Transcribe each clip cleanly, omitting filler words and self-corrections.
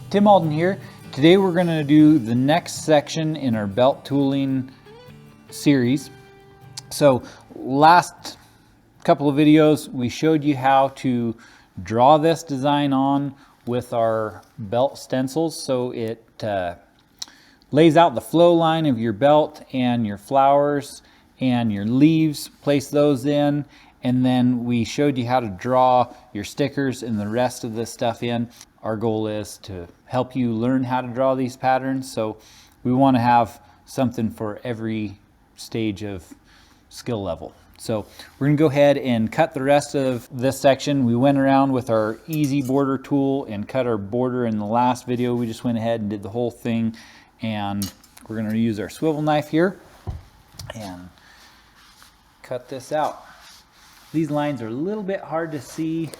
Tim Alden here. Today we're going to do the next section in our belt tooling series. So last couple of videos we showed you how to draw this design on with our belt stencils, so it lays out the flow line of your belt and your flowers and your leaves, place those in, and then we showed you how to draw your stickers and the rest of this stuff in. Our goal is to help you learn how to draw these patterns, so we want to have something for every stage of skill level. So we're going to go ahead and cut the rest of this section. We went around with our easy border tool and cut our border in the last video. We just went ahead and did the whole thing, and we're going to use our swivel knife here and cut this out. These lines are a little bit hard to see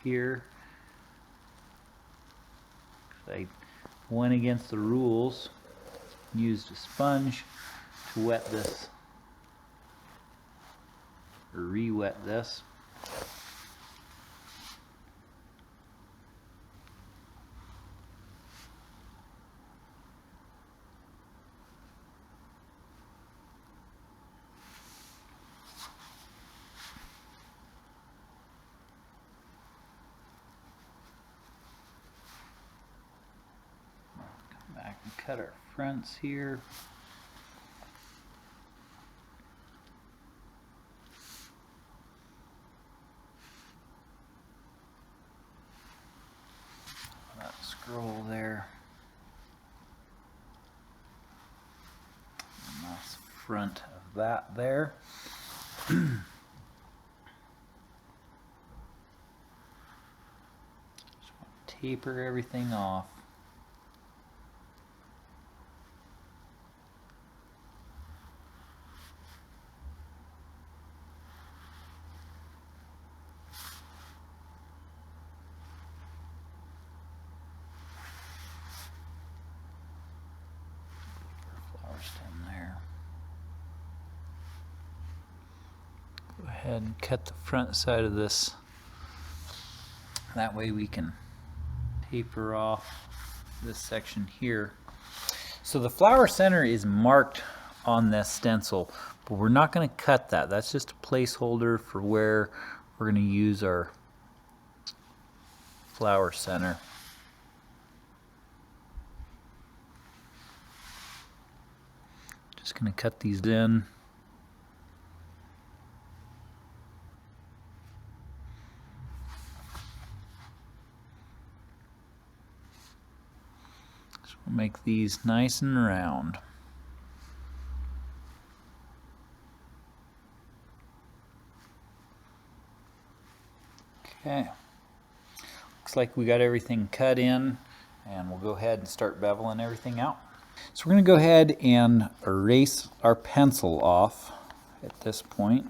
here. I went against the rules, used a sponge to wet this, or re-wet this. Come back and cut our fronts here. Scroll there. And that's the front of that there. Just want to taper everything off. Go ahead and cut the front side of this. That way we can taper off this section here. So the flower center is marked on this stencil, but we're not going to cut that. That's just a placeholder for where we're going to use our flower center. Just going to cut these in. So we'll make these nice and round. Okay. Looks like we got everything cut in, and we'll go ahead and start beveling everything out. So we're going to go ahead and erase our pencil off at this point.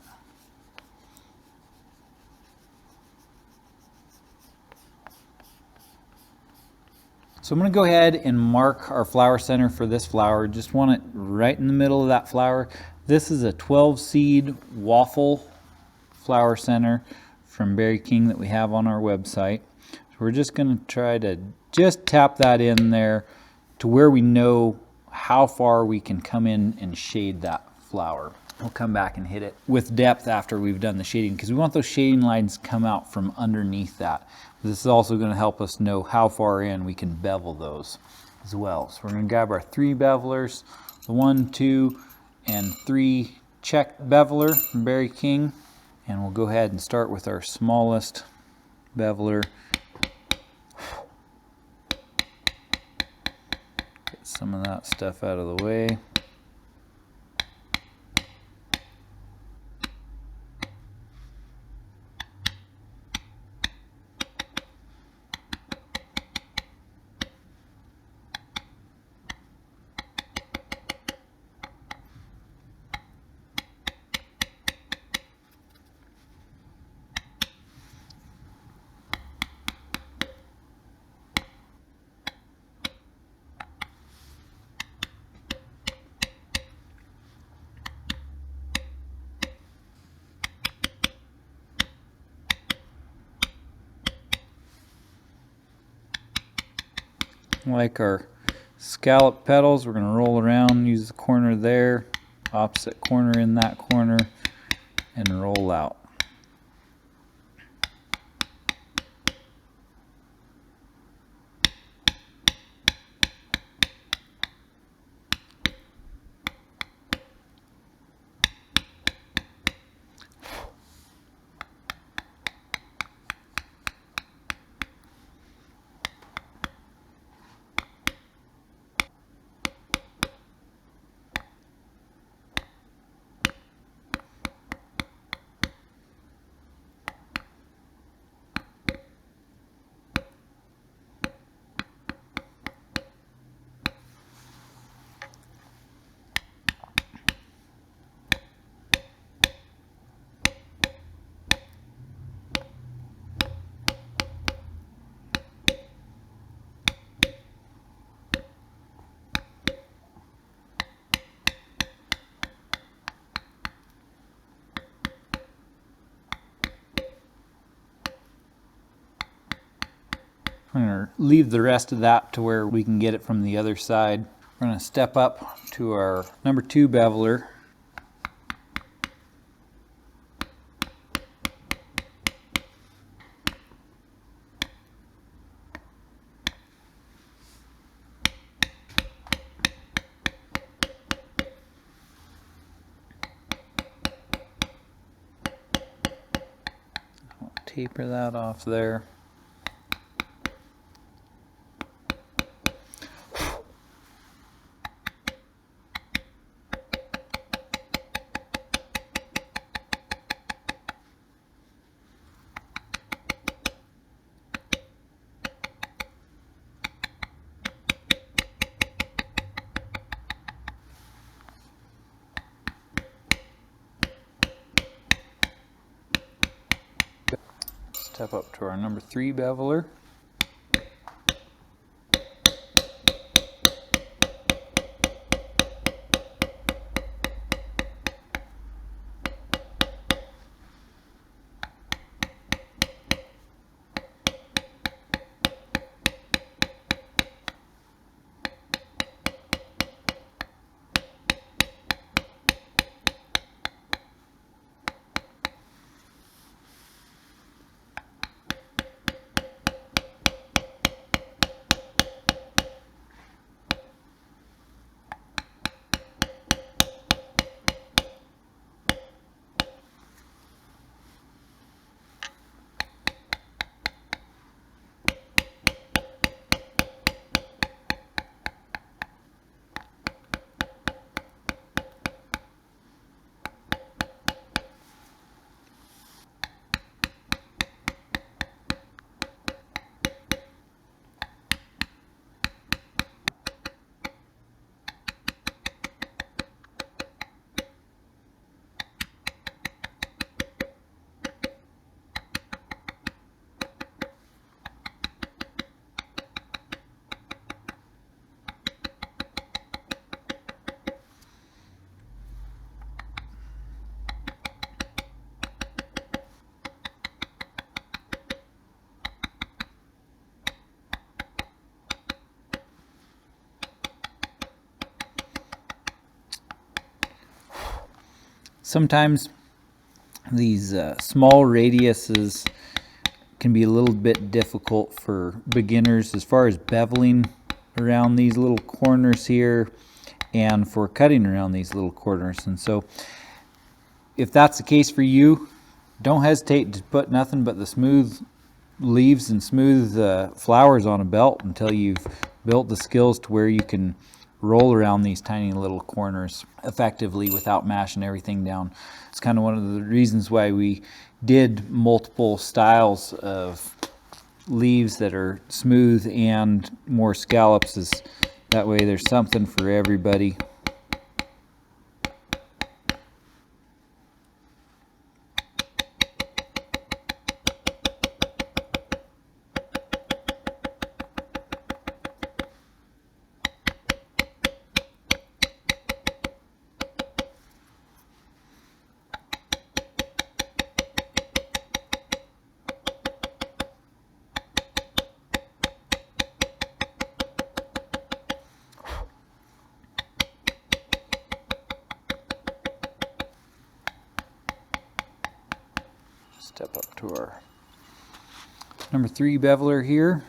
So I'm going to go ahead and mark our flower center for this flower. Just want it right in the middle of that flower. This is a 12 seed waffle flower center from Berry King that we have on our website. So we're just going to try to just tap that in there to where we know how far we can come in and shade that flower. We'll come back and hit it with depth after we've done the shading, because we want those shading lines to come out from underneath that. This is also going to help us know how far in we can bevel those as well. So we're going to grab our 3 bevelers, the 1, 2, and 3 check beveler from Berry King, and we'll go ahead and start with our smallest beveler. Get some of that stuff out of the way. Like our scallop petals, we're going to roll around, use the corner there, opposite corner in that corner, and roll out. I'm going to leave the rest of that to where we can get it from the other side. We're going to step up to our number 2 beveler. I'll taper that off there. Step up to our number 3 beveler. Sometimes these small radiuses can be a little bit difficult for beginners as far as beveling around these little corners here and for cutting around these little corners. And so if that's the case for you, don't hesitate to put nothing but the smooth leaves and smooth flowers on a belt until you've built the skills to where you can roll around these tiny little corners effectively without mashing everything down. It's kind of one of the reasons why we did multiple styles of leaves that are smooth and more scallops, is that way there's something for everybody. Step up to our number 3 beveler here.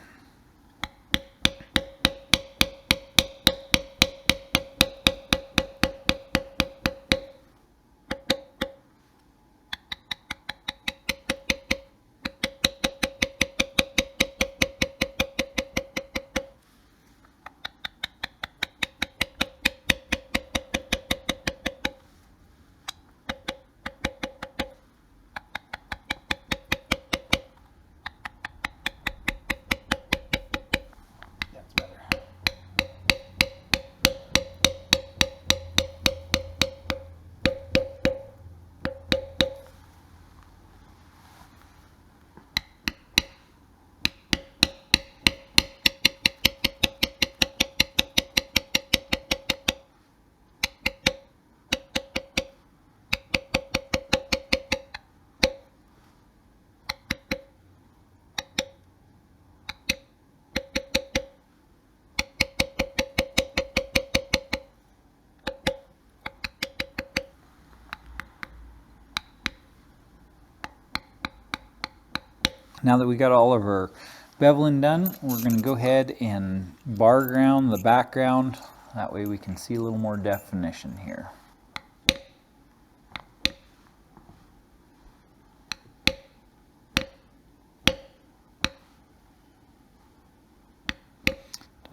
Now that we got all of our beveling done, we're going to go ahead and bar ground the background. That way we can see a little more definition here.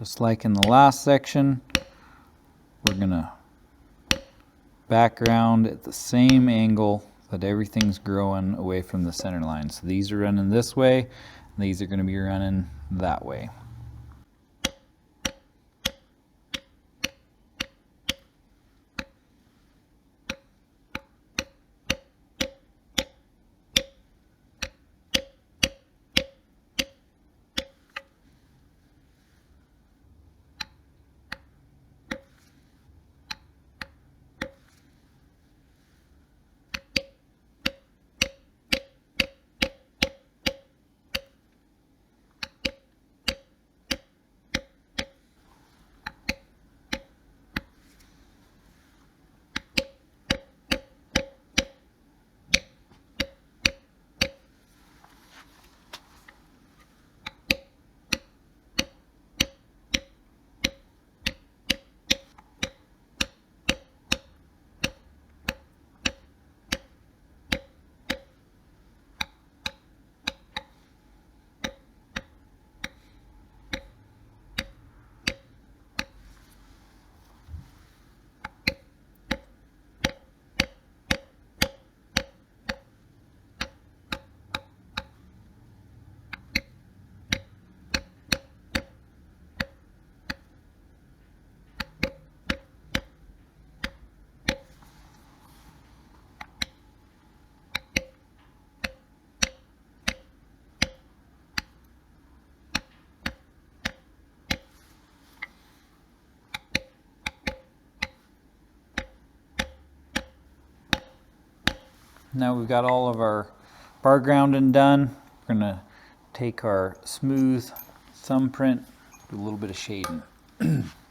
Just like in the last section, we're going to background at the same angle that everything's growing away from the center line. So these are running this way, and these are going to be running that way. Now we've got all of our bar grounding done. We're going to take our smooth thumbprint, do a little bit of shading.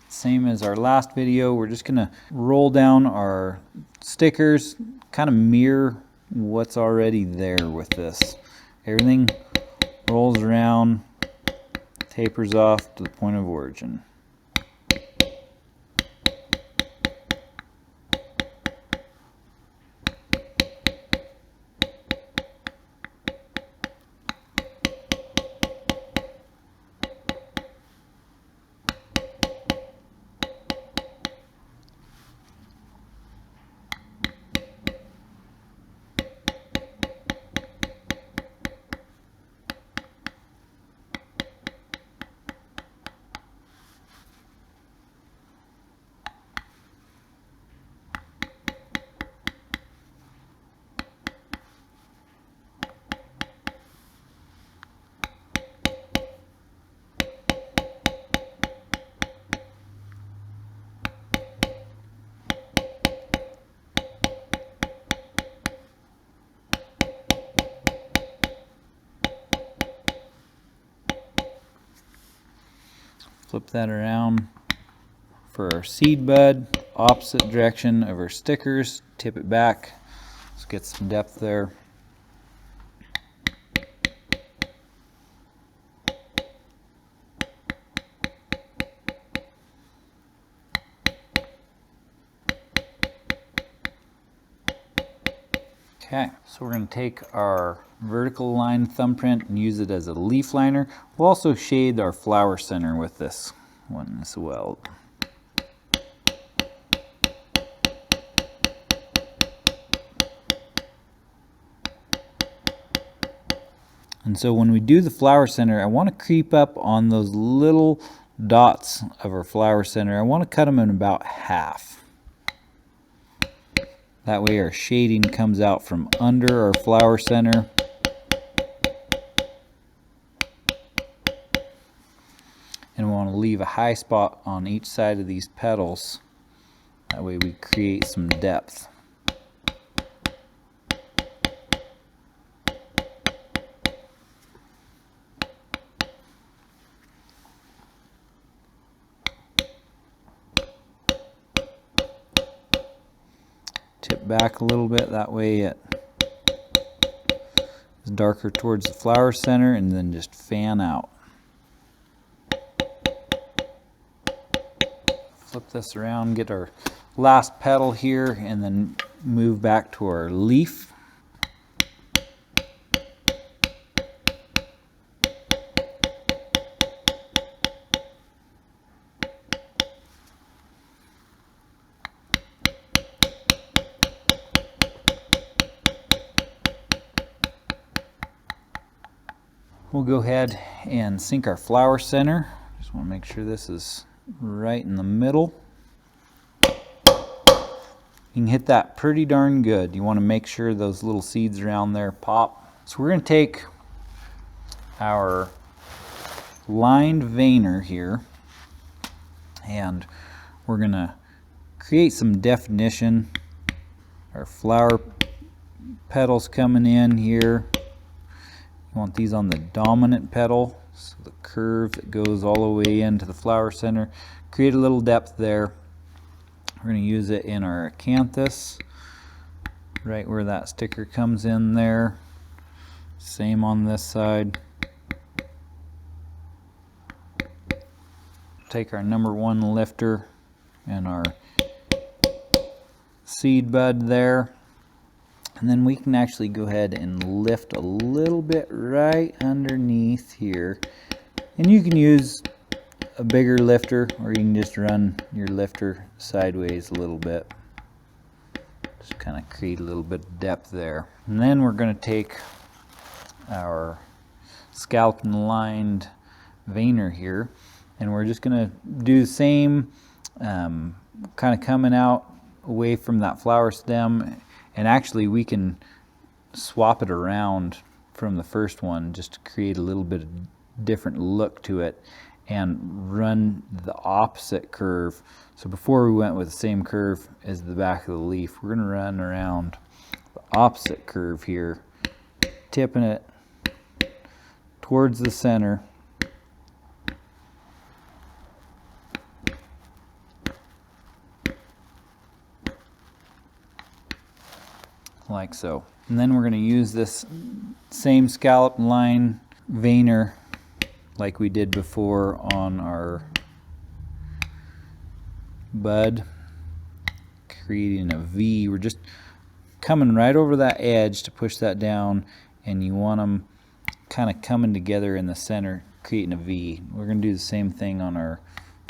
Same as our last video, we're just going to roll down our stickers, kind of mirror what's already there with this. Everything rolls around, tapers off to the point of origin. Flip that around for our seed bud, opposite direction of our stickers, tip it back, let's get some depth there. Okay, so we're going to take our vertical line thumbprint and use it as a leaf liner. We'll also shade our flower center with this one as well. And so when we do the flower center, I want to creep up on those little dots of our flower center. I want to cut them in about half. That way our shading comes out from under our flower center. And we want to leave a high spot on each side of these petals. That way we create some depth. Tip back a little bit, that way it is darker towards the flower center, and then just fan out. Flip this around, get our last petal here, and then move back to our leaf. We'll go ahead and sink our flower center. Just want to make sure this is right in the middle. You can hit that pretty darn good. You want to make sure those little seeds around there pop. So we're going to take our lined veiner here, and we're going to create some definition. Our flower petals coming in here. You want these on the dominant petal, so the curve that goes all the way into the flower center. Create a little depth there. We're going to use it in our acanthus, right where that sticker comes in there. Same on this side. Take our #1 lifter and our seed bud there. And then we can actually go ahead and lift a little bit right underneath here. And you can use a bigger lifter, or you can just run your lifter sideways a little bit. Just kind of create a little bit of depth there. And then we're going to take our scalloped and lined veiner here, and we're just going to do the same, kind of coming out away from that flower stem. And actually we can swap it around from the first one just to create a little bit of different look to it, and run the opposite curve. So before we went with the same curve as the back of the leaf, we're going to run around the opposite curve here, tipping it towards the center. Like so. And then we're going to use this same scallop line veiner like we did before on our bud, creating a V. We're just coming right over that edge to push that down, and you want them kind of coming together in the center, creating a V. We're going to do the same thing on our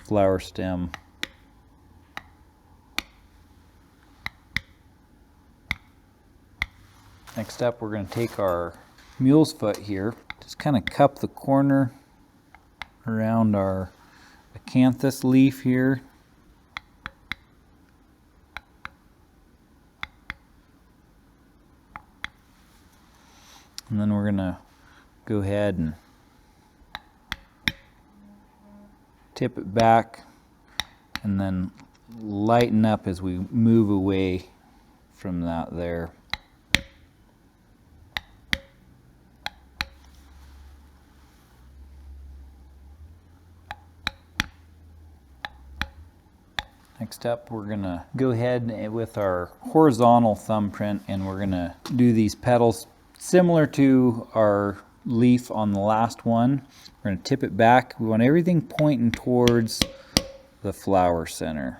flower stem. Next up, we're going to take our mule's foot here, just kind of cup the corner around our acanthus leaf here. And then we're going to go ahead and tip it back, and then lighten up as we move away from that there. Next up, we're going to go ahead with our horizontal thumbprint, and we're going to do these petals similar to our leaf on the last one. We're going to tip it back. We want everything pointing towards the flower center.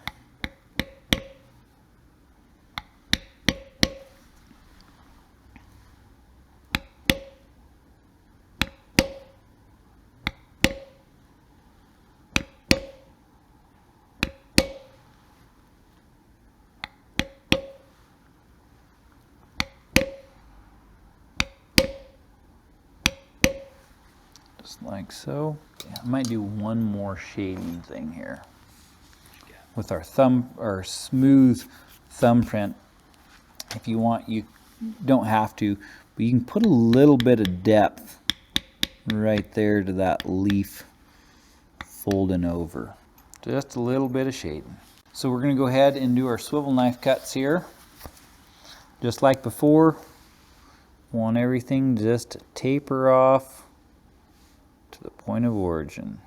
just like so. Yeah, I might do one more shading thing here with our thumb, or smooth thumbprint. If you want, you don't have to, but you can put a little bit of depth right there to that leaf folding over. Just a little bit of shading. So we're going to go ahead and do our swivel knife cuts here. Just like before, want everything just to taper off to the point of origin.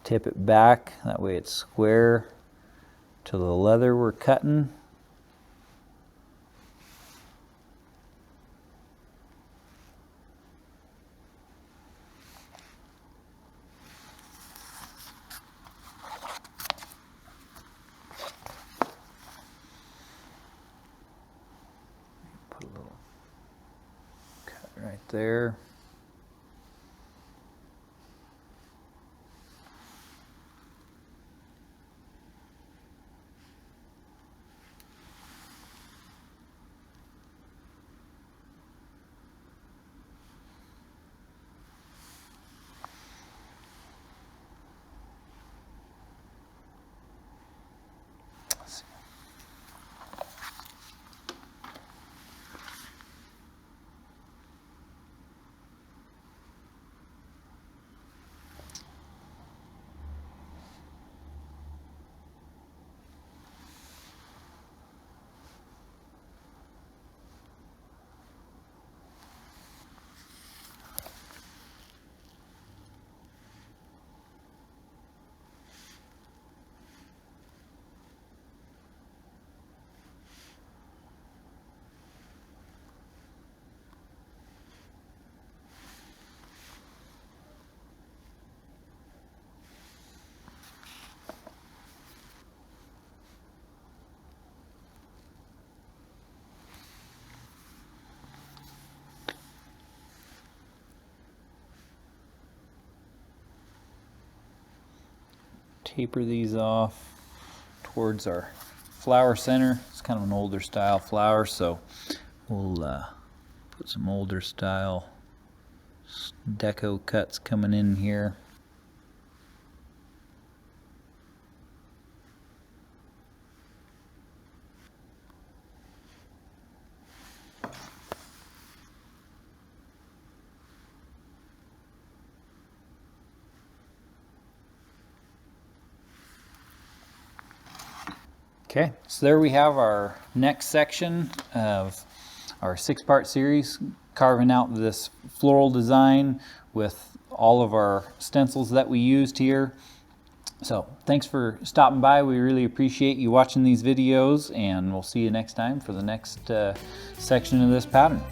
Tip it back, that way it's square to the leather we're cutting. Put a little cut right there. Taper these off towards our flower center. It's kind of an older style flower, so we'll put some older style deco cuts coming in here. Okay, so there we have our next section of our 6-part series, carving out this floral design with all of our stencils that we used here. So thanks for stopping by. We really appreciate you watching these videos, and we'll see you next time for the next section of this pattern.